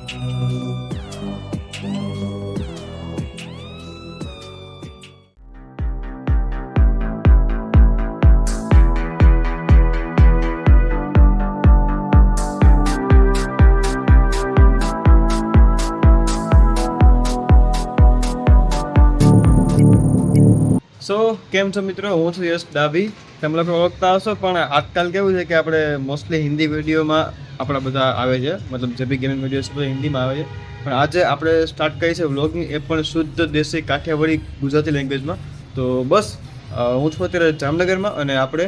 સો કેમ છો મિત્રો, હું છું યશ ડાભી. તમે લોકો ઓળખતા હશો, પણ આજકાલ કેવું છે કે આપણે મોસ્ટલી હિન્દી વિડીયોમાં આપણા બધા આવે છે, મતલબ જે બી ગેમિંગ વિડીયોઝ બધા હિન્દીમાં આવે છે. પણ આજે આપણે સ્ટાર્ટ કરી છે વ્લોગિંગ, એ પણ શુદ્ધ દેશી કાઠિયાવાડી ગુજરાતી લેંગ્વેજમાં. તો બસ હું છું અત્યારે જામનગરમાં, અને આપણે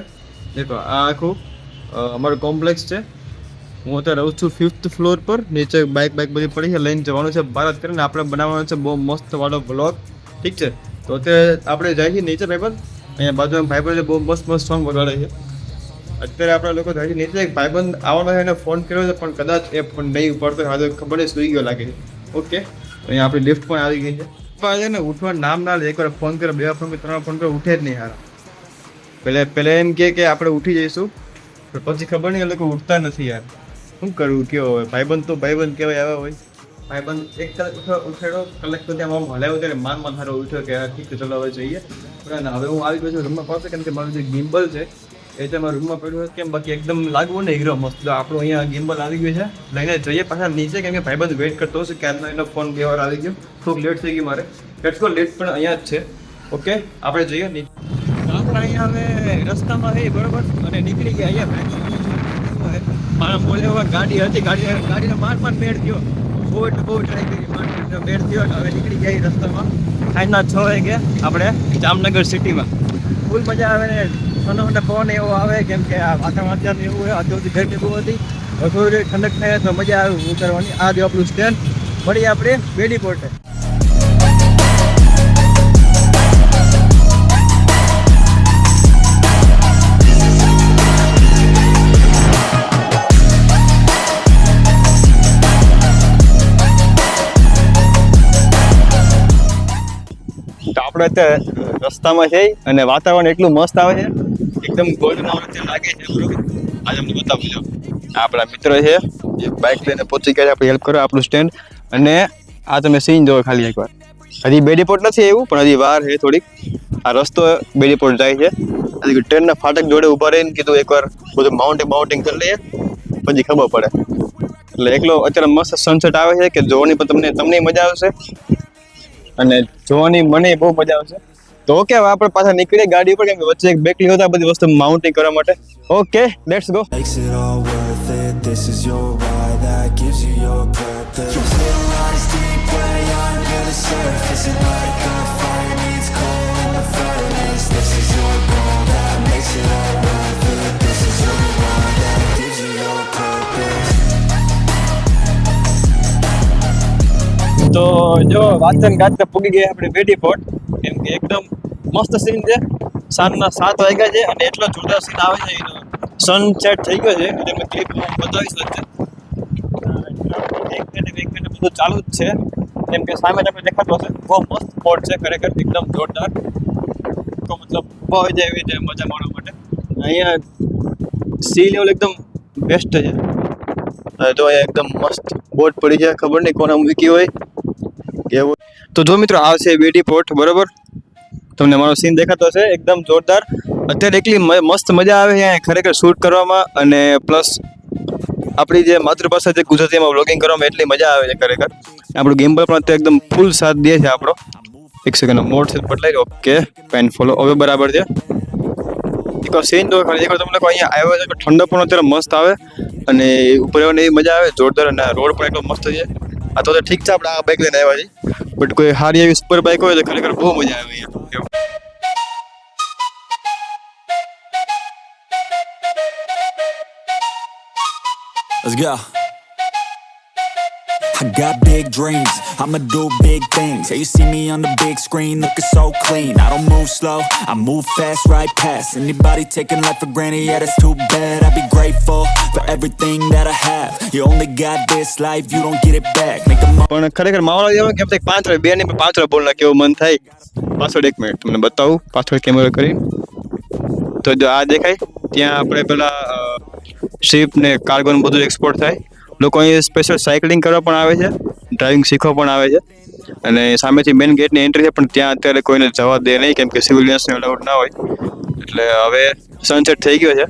દેખો આ આખું અમારું કોમ્પ્લેક્સ છે. હું અત્યારે રહું છું 5th ફ્લોર પર. નીચે બાઇક બધી પડી છે, લઈને જવાનું છે ભારત કરીને. આપણે બનાવવાનો છે બહુ મસ્ત વાળો વ્લોગ, ઠીક છે? તો અત્યારે આપણે જાય છીએ નીચે. ભાઈબંધ અહીંયા બાજુમાં ભાઈબંધ બહુ મસ્ત સોંગ વગાડે છે. અત્યારે આપણા લોકો જાય છે નીચે. એક ભાઈબંધ આવવાનો છે, એને ફોન કર્યો છે, પણ કદાચ એ ફોન નહીં ઉપાડતો. હવે ખબર નહીં, સુઈ ગયો લાગે છે. ઓકે, અહીંયા આપણી લિફ્ટ પણ આવી ગઈ છે. પણ ને ઉઠવાનું નામ ના લે. એકવાર ફોન કર્યો, 2 ફોન કર્યો, 3 ફોન કર્યો, ઉઠે જ નહીં હારા. પહેલા એમ કે આપણે ઉઠી જઈશું, પછી ખબર નહીં, એ લોકો ઉઠતા નથી યાર. શું કરવું કયો હોય? ભાઈબંધ તો ભાઈબંધ કહેવાય આવ્યા હોય. ભાઈબંધ એક ઉઠાડો કલાક સુધી આમ હલાવ્યો ત્યારે માન હારો ઉઠ્યો કે ઠીક છે ચલો હવે જઈએ. પણ હવે હું આવી ગયો છું રૂમમાં પાસે, કેમ કે મારું જે ગિમ્બલ છે એ તો મારા રૂમમાં પડ્યું છે. કેમ બાકી એકદમ લાગવું ને હીરો મસ્ત. આપણું અહીંયા ગિમ્બલ આવી ગયું છે, લઈને જઈએ પાછા નીચે, કેમ કે ભાઈબંધ વેઇટ કરતો હશે કે આજનો એનો ફોન 2 વાર આવી ગયો. થોડુંક લેટ થઈ ગયું મારે. કેટલો લેટ પણ અહીંયા જ છે. ઓકે, આપણે જઈએ નીચે. આપણે અહીંયા હવે રસ્તામાં રહી બરોબર, અને નીકળી ગયા અહીંયા. મારા મોલે ગાડી હતી, ગાડીનો માર મેળ થયો. બહુ ટ્રાય કરી, મેળ થયો. હવે નીકળી ગયા રસ્તામાં. સાંજના 6 વાગે આપણે જામનગર સિટીમાં. ફૂલ મજા આવે ને, ઠંડો પવન એવો આવે, કેમ કે આ વાતાવરણ અત્યારે એવું હોય. અત્યારથી ગરમી બહુ હતી, થોડી ઠંડક થાય તો મજા આવે ઉતરવાની. આ દે આપણું સ્ટેન્ડ. મળીએ આપણે બેડી પોર્ટે. તો આપણે અત્યારે રસ્તામાં છે, અને વાતાવરણ એટલું મસ્ત આવે છે, એકદમ ગોલ્ડન લાગે છે બરોબર. આજે અમને બતાવું છું, આપણા મિત્ર છે જે બાઇક લઈને પહોંચી ગયા છે. આપણે હેલ્પ કરો આપણું સ્ટેન્ડ. અને આ તમે સીન જોવો ખાલી એકવાર. હજી બેડીપોર્ટ નથી એવું, પણ હજી વાર છે થોડીક. આ રસ્તો બેડીપોર્ટ જાય છે. હજી ટ્રેનના ફાટક જોડે ઊભા રહીને કીધું એકવાર બધું માઉન્ટિંગ કરી લઈએ, પછી ખબર પડે. એટલે એકલો અત્યારે મસ્ત સનસેટ આવે છે કે જોવાની પણ તમને મજા આવશે, અને જોવાની મને બહુ મજા આવશે. તો ઓકે, હવે આપણે પાછા નીકળીએ ગાડી ઉપર, કેમ કે વચ્ચે એક બ્રેક લીધો બધી વસ્તુ માઉન્ટિંગ કરવા માટે. Okay, let's go. તો જો વાંચન ગાજતા પૂગી ગયા આપણે બેડીપોર્ટ, કેમ કે એકદમ મસ્ત સીન છે. સાંજના 7 વાગ્યા છે, અને એટલો જોરદાર સીન આવે છે. એનો સનસેટ થઈ ગયો છે, એટલે મેં ક્લિપ બતાવીશ વચ્ચે. એક મિનિટ બધું ચાલુ જ છે, કેમ કે સામે તમને દેખાતો હશે. બહુ મસ્ત સ્પોટ છે ખરેખર, એકદમ જોરદાર. તો મતલબ બહુ જાય એવી છે મજા માણવા માટે. અહીંયા સી લેવલ એકદમ બેસ્ટ છે. તો અહીંયા એકદમ મસ્ત બોટ પડી જાય, ખબર નહીં કોના મૂકી હોય કેવું. તો જો મિત્રો, આ છે બેડીપોર્ટ બરોબર. તમને મારો સીન દેખાતો હશે, એકદમ જોરદાર. અત્યારે એટલી મસ્ત મજા આવે છે ખરેખર શૂટ કરવામાં, અને પ્લસ આપણી જે માતૃભાષા છે ગુજરાતીમાં વ્લોગિંગ કરવામાં એટલી મજા આવે છે ખરેખર. આપણું ગેમ્બલ પણ અત્યારે એકદમ ફૂલ સાથ દે છે આપણો. એક સેકન્ડ, મોડ છે બદલાઈ. ઓકે, પેન ફોલો હવે બરાબર છે. એક સીન જો ખાલી એકવાર તમને અહીંયા આવ્યો છે, ઠંડો પણ અત્યારે મસ્ત આવે, અને ઉપર આવવાની એવી મજા આવે જોરદાર. અને રોડ પણ એટલો મસ્ત છે. આ તો ઠીક છે, આપણે આ બાઇક લઈને આવ્યા છીએ, બટ કોઈ સારી એવી સુપર બાઇક હોય તો ખરેખર બહુ મજા આવે અહીંયા. Let's go. I got big dreams, I'ma do big things. Yeah, you see me on the big screen looking so clean. I don't move slow, I move fast, right past anybody taking life for granted, yeah that's too bad. I be grateful for everything that I have. You only got this life, you don't get it back. પણ ખરેખર માહોલ એવો કેમ કે પાછળ બે ને પાછળ બોલ ના કેવું મન થાય. પાછળ એક મિનિટ તમને બતાવું, પાછળ કેમેરો કરી. તો જો આ દેખાય ત્યાં આપણે પેલા શિપ ને કાર્ગો ને બધું એક્સપોર્ટ થાય. લોકો અહીં સ્પેશિયલ સાયકલિંગ કરવા પણ આવે છે, ડ્રાઇવિંગ શીખવા પણ આવે છે. અને સામેથી મેઇન ગેટની એન્ટ્રી છે, પણ ત્યાં અત્યારે કોઈને જવા દે નહીં, કેમ કે સિવિલિયન્સને અલાઉડ ના હોય. એટલે હવે સનસેટ થઈ ગયો છે.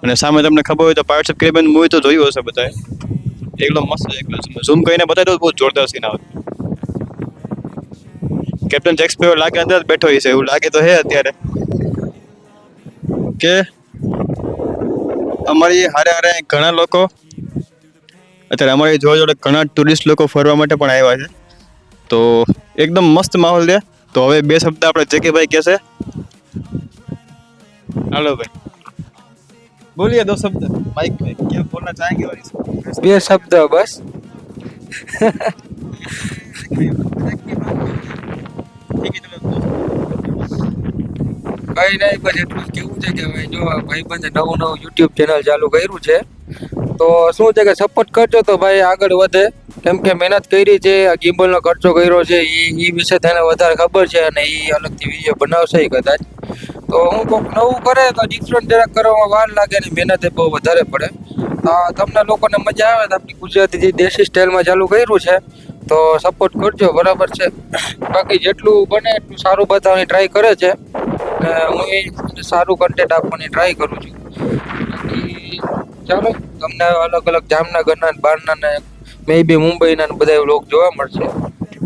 અને સામે તમને ખબર હોય તો પાયરેટ્સ ઓફ કેરેબિયન મૂવી તો જોયું હશે બધાએ. એકદમ મસ્ત છે, એકદમ ઝૂમ કરીને બતાવી દો, બહુ જોરદાર સીન આવે. કેપ્ટન જેક સ્પેરો લાગે અંદર જ બેઠો છે એવું લાગે તો હે અત્યારે. કે અમારી હારે હારે ઘણા લોકો અત્યારે અમારી જોડે ઘણા ટુરિસ્ટ લોકો ફરવા માટે પણ આવ્યા છે. તો એકદમ મસ્ત માહોલ છે. તો હવે 2 શબ્દ આપણે જેકે ભાઈ કહેશે. હાલો ભાઈ, બોलिए 2 शब्द माइक में, क्या बोलना चाहेंगे? और इस 2 શબ્દ બસ. ठीक है, चलो 2 કઈ નહીં, બસ એટલું જ કેવું છે કે ભાઈ જો ભાઈબંધે નવું યુટ્યુબ ચેનલ ચાલુ કર્યું છે, તો શું છે કે સપોર્ટ કરજો તો ભાઈ આગળ વધે. કેમ કે મહેનત કરી છે, આ ગિમ્બલનો ખર્ચો કર્યો છે, એ વિશે તેને વધારે ખબર છે અને એ અલગથી વિડીયો બનાવશે કદાચ. તો હું કોઈક નવું કરે તો ડિફરન્ટ જરાક કરવામાં વાર લાગે ને મહેનત એ બહુ વધારે પડે. તમને લોકોને મજા આવે તો આપણી ગુજરાતી જે દેશી સ્ટાઇલમાં ચાલુ કર્યું છે તો સપોર્ટ કરજો, બરાબર છે. બાકી જેટલું બને એટલું સારું બતાવવાની ટ્રાય કરે છે ને હું એ સારું કન્ટેન્ટ આપવાની ટ્રાય કરું છું. બાકી ચાલો, તમને અલગ અલગ જામનગરના ને બહારના ને મે બી મુંબઈના ને બધા વ્લોગ જોવા મળશે.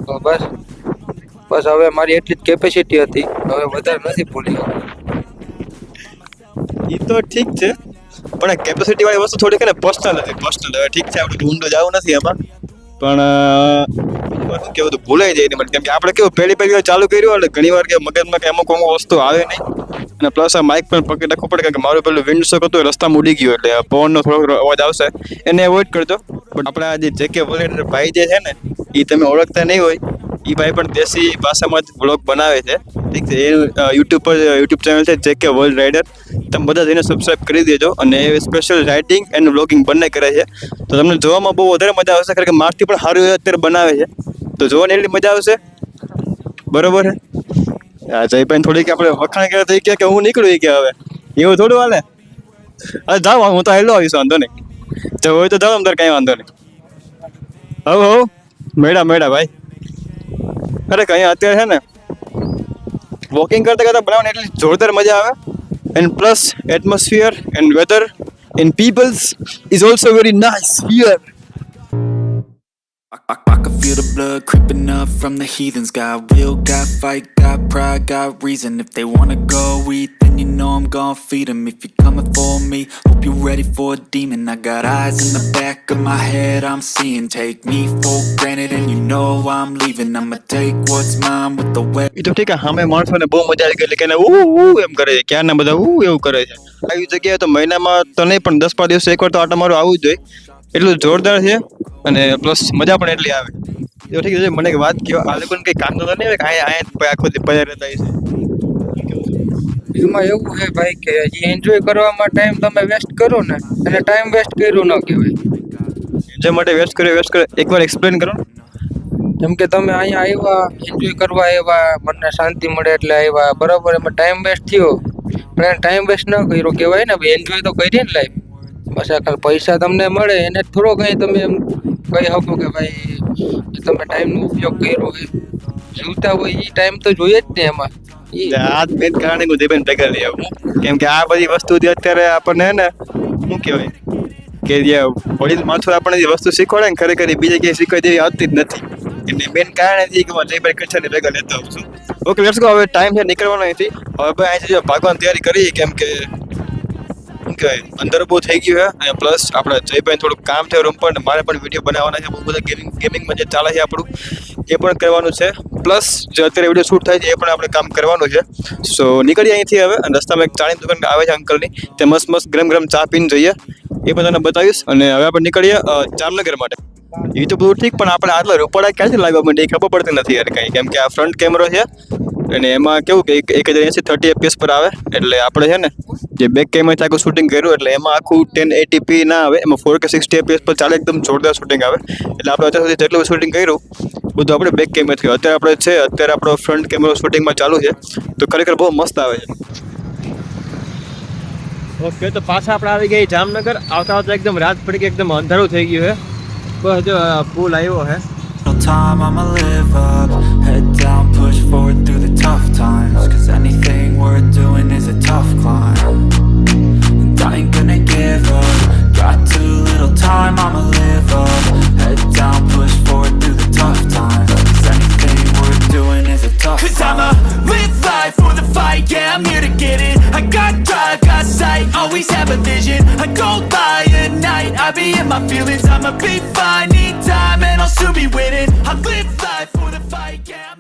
તો બસ હવે મારી એટલી જ કેપેસિટી હતી, હવે વધારે નથી બોલી. એ તો ઠીક છે, પણ કેપેસિટી વાળી વસ્તુ થોડીક ને પર્સનલ હતી. પર્સનલ હવે ઠીક છે, આપણે ઊંડો જવું નથી એમાં. પણ શું કેવું, તો ભૂલાઈ જાય નહીં. કેમ કે આપણે કેવું પહેલી વાર ચાલુ કર્યું એટલે ઘણી વાર કે મગજમાં કે અમુક વસ્તુ આવે નહીં. અને પ્લસ આ માઇક પણ પકડી રાખવું પડે, કારણ કે મારું પેલું વિન્ડ શોક હતું રસ્તામાં ઉડી ગયું, એટલે પવનનો થોડો અવાજ આવશે, એને એવોઇડ કરજો. પણ આપણે આ જે જેકે વોલેટર ભાઈ જે છે ને, એ તમે ઓળખતા નહીં હોય. એ ભાઈ પણ દેશી ભાષામાં જ વ્લોગ બનાવે છે, ઠીક છે. એ યુટ્યુબ ચેનલ છે જેકે વર્લ્ડ રાઇડર. તમે બધા જઈને સબસ્ક્રાઇબ કરી દેજો. અને એ સ્પેશિયલ રાઇડિંગ એન્ડ વ્લોગિંગ બંને કરે છે. તો તમને જોવામાં બહુ વધારે મજા આવશે, કારણ કે મારથી પણ સારું અત્યારે બનાવે છે. તો જોવાની એટલી મજા આવશે, બરોબર છે. જયભાઈ થોડીક આપણે વખાણ કર્યા થઈ ગયા કે હું નીકળું કે હવે એવું થોડું હાલે. અરે જાઓ, હું તો હેલો આવીશ, વાંધો નહીં. જો હોય તો જાઓ, અંદર કાંઈ વાંધો નહીં. હવ મેળા ભાઈ. અરે કઈ અત્યારે છે ને વોકિંગ કરતા બનાવવાની એટલી જોરદાર મજા આવે. And plus atmosphere and weather and peoples is also very nice here. I can feel the blood creeping up from the heathens. Got will, got fight, got pride, got reason. If they wanna go eat, then you know I'm gon' feed them. If you're coming for me, hope you're ready for a demon. I got eyes in the back of my head, I'm seeing. Take me for granted and you know I'm leaving. I'ma take what's mine with the way. એ તો ઠીક, સામે માણસોને બહુ મજા આવી ગઈ, એટલે કે એમ કરે છે, ક્યારના બધા એવું કરે છે. આવી જગ્યાએ તો મહિનામાં તો નહીં, પણ 10-15 દિવસે એકવાર તો આટો મારો આવવું જ જોઈએ. એટલું જોરદાર છે અને પ્લસ મજા પણ એટલી આવે. એ ઠીક છે. મને એક વાત કહો, આ લોકોને કંઈ કામ તો નહીં આવે કે અહીંયા આખો દી પડ્યા રહેતા હશે? એમાં એવું છે ભાઈ કે એન્જોય કરવામાં ટાઈમ તમે વેસ્ટ કરો ને, અને ટાઈમ વેસ્ટ કર્યું ન કહેવાય. જે માટે વેસ્ટ કર્યો એકવાર એક્સપ્લેન કરો. જેમ કે તમે અહીંયા આવ્યા, એન્જોય કરવા આવ્યા, મનને શાંતિ મળે એટલે આવ્યા, બરાબર. એમાં ટાઈમ વેસ્ટ થયો, પણ ટાઈમ વેસ્ટ ન કર્યો કહેવાય ને ભાઈ. એન્જોય તો કરીએ ને લાઈફ. બસ આ ખાલી પૈસા તમને મળે એને થોડો કંઈ તમે એમ કહી શકો કે ભાઈ તમે ટાઈમનો ઉપયોગ કર્યો છે. જીવતા હોય એ ટાઈમ તો જોઈએ જ ને એમાં. આ મેન કારણ હું દેબેન ભેગા લઈ આવું, કેમ કે આ બધી વસ્તુ જે અત્યારે આપણને ને શું કહેવાય કે જે વડીલ માણસો આપણને જે વસ્તુ શીખવાડે ને, ખરેખર બીજે ક્યાંય શીખવાય તેવી આવતી જ નથી. એટલે મેન કારણ એ કે જયભાઈ કચ્છાને ભેગા લેતો આવું છું. Okay let's go. હવે ટાઈમ છે નીકળવાનો નથી. હવે ભાઈ અહીંથી ભાગવાની તૈયારી કરી, કેમ કે શું કહેવાય અંદર બહુ થઈ ગયું છે. અને પ્લસ આપણે જયભાઈ થોડુંક કામ થયું રૂમ પર, મારે પણ વિડીયો બનાવવાના છે. બહુ બધા ગેમિંગમાં જે ચાલે છે આપણું એ પણ કરવાનું છે. પ્લસ જે અત્યારે વિડીયો શૂટ થાય છે એ પણ આપણે કામ કરવાનું છે. સો નીકળીએ અહીંથી હવે. અને રસ્તામાં એક ચાની દુકાન આવે છે અંકલની, તે મસ્ત ગરમ ચા પીને જઈએ. એ બધાને બતાવીશ. અને હવે આપણે નીકળીએ જામનગર માટે. એ તો બધું ઠીક, પણ આપણે આટલા રોપડા ક્યાંથી લાગવા માંડે એ ખબર પડતી નથી યાર કંઈ. કેમ કે આ ફ્રન્ટ કેમેરો છે અને એમાં કેવું કે 1080 30 FPS પર આવે. એટલે આપણે છે ને જે બેક કેમેરાથી આખું શૂટિંગ કર્યું, એટલે એમાં આખું 1080p ના આવે, એમાં 4K 60 FPS પર ચાલે, એકદમ જોરદાર શૂટિંગ આવે. એટલે આપણે અત્યાર સુધી જેટલું શૂટિંગ કર્યું બધું આપણે બેક કેમેરાથી. અત્યારે આપણો ફ્રન્ટ કેમેરો શૂટિંગમાં ચાલુ છે, તો ખરેખર બહુ મસ્ત આવે છે. ઓકે, તો પાછા આપણે આવી ગઈ જામનગર. આવતા એકદમ રાત પડી ગઈ, એકદમ અંધારું થઈ ગયું છે. બસ જો ફૂલ આવ્યો હે. Time I'ma live up, head down, push forward through the tough times, cause anything worth doing is a tough climb, and I ain't gonna give up, got too little time, I'ma live up, head down, push forward through the tough times, cause anything worth doing is a tough climb. Cause I'ma live life for the fight, yeah I'm here to get it, I got drive, got sight, always have a vision, I go by at night, I be in my feelings, I'ma be fine, need time and I'll soon be winning. I live life for the fight, yeah.